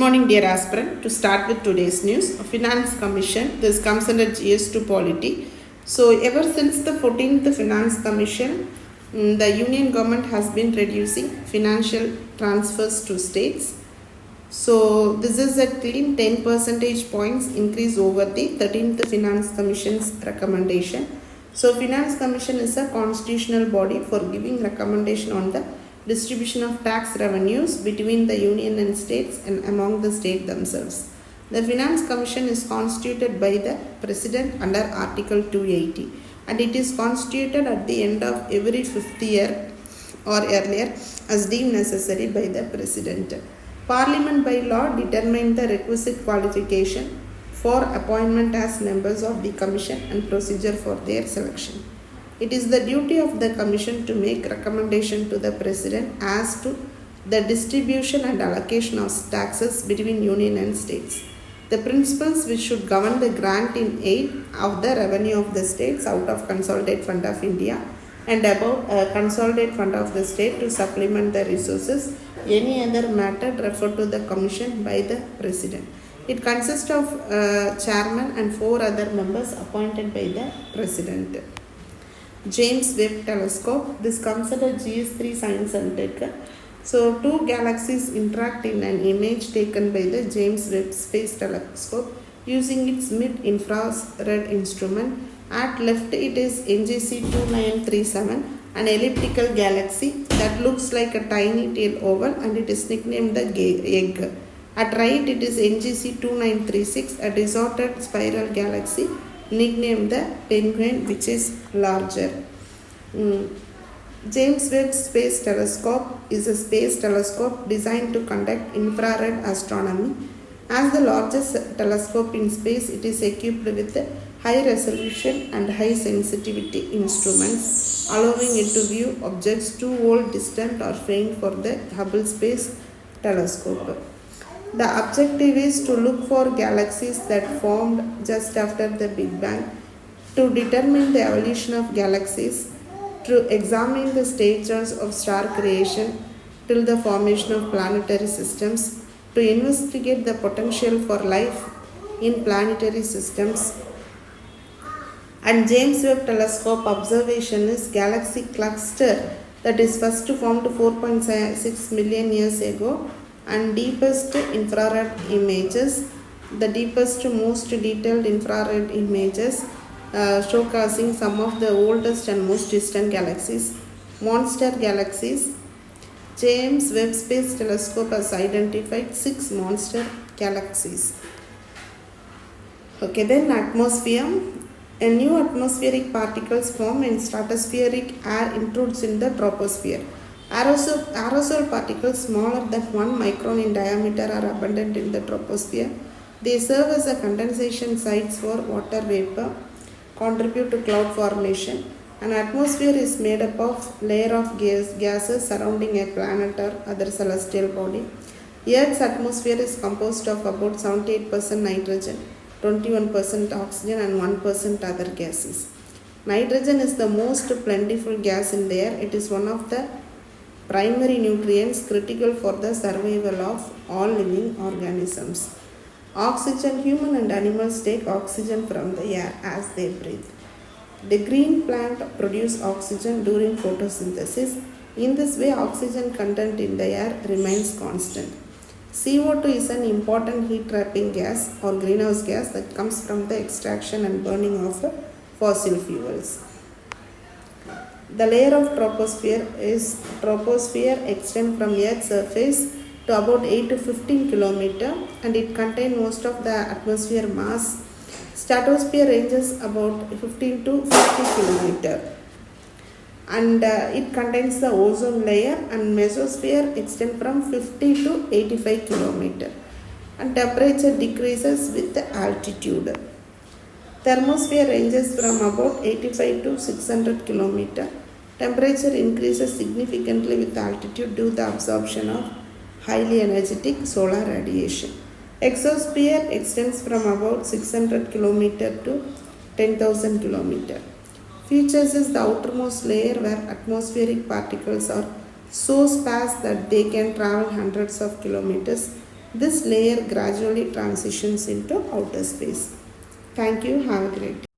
morning, dear aspirant. To start with today's news, Finance Commission, this comes under GS to Polity. So, ever since the 14th Finance Commission, the Union government has been reducing financial transfers to states. So, this is a clean 10 percentage points increase over the 13th Finance Commission's recommendation. So, Finance Commission is a constitutional body for giving recommendation on the distribution of tax revenues between the union and states and among the state themselves. The Finance Commission is constituted by the President under Article 280 and it is constituted at the end of every 5th year or earlier as deemed necessary by the President. Parliament by law determined the requisite qualification for appointment as members of the Commission and procedure for their selection. It is the duty of the Commission to make recommendation to the President as to the distribution and allocation of taxes between Union and states. The principles which should govern the grant in aid of the revenue of the states out of Consolidated Fund of India and above Consolidated Fund of the state to supplement the resources, any other matter referred to the Commission by the President. It consists of chairman and 4 other members appointed by the President. James Webb Telescope. This comes under GS3 Science and Tech. So, 2 galaxies interact in an image taken by the James Webb Space Telescope using its mid-infrared instrument. At left, it is NGC 2937, an elliptical galaxy that looks like a tiny tail oval, and it is nicknamed the egg. At right, it is NGC 2936, a distorted spiral galaxy nicknamed the penguin, which is larger. James Webb Space Telescope is a space telescope designed to conduct infrared astronomy. As the largest telescope in space, it is equipped with high resolution and high sensitivity instruments, allowing it to view objects 2 volts distant or faint for the Hubble Space Telescope. The objective is to look for galaxies that formed just after the Big Bang, to determine the evolution of galaxies, to examine the stages of star creation till the formation of planetary systems, to investigate the potential for life in planetary systems. And James Webb Telescope observation is galaxy cluster that is first formed 4.6 million years ago, and deepest infrared images, the deepest most detailed infrared images showcasing some of the oldest and most distant galaxies, monster galaxies. James Webb Space Telescope has identified 6 monster galaxies. Okay, then atmosphere. A new atmospheric particles form and stratospheric air intrudes in the troposphere. Aerosol particles smaller than 1 micron in diameter are abundant in the troposphere. They serve as a condensation sites for water vapor, contribute to cloud formation. An atmosphere is made up of layer of gases surrounding a planet or other celestial body. Earth's atmosphere is composed of about 78% nitrogen, 21% oxygen and 1% other gases. Nitrogen is the most plentiful gas in the air. It is one of the primary nutrients critical for the survival of all living organisms. Oxygen, human and animals take oxygen from the air as they breathe. The green plant produce oxygen during photosynthesis. In this way, oxygen content in the air remains constant. CO2 is an important heat trapping gas or greenhouse gas that comes from the extraction and burning of fossil fuels. The layer of troposphere extends from Earth's surface to about 8 to 15 km and it contains most of the atmosphere mass. Stratosphere ranges about 15 to 50 km and it contains the ozone layer, and mesosphere extends from 50 to 85 km and temperature decreases with the altitude. Thermosphere ranges from about 85 to 600 km. Temperature increases significantly with altitude due to the absorption of highly energetic solar radiation. Exosphere extends from about 600 km to 10,000 km. Features is the outermost layer where atmospheric particles are so sparse that they can travel hundreds of kilometers. This layer gradually transitions into outer space. Thank you. Have a great day.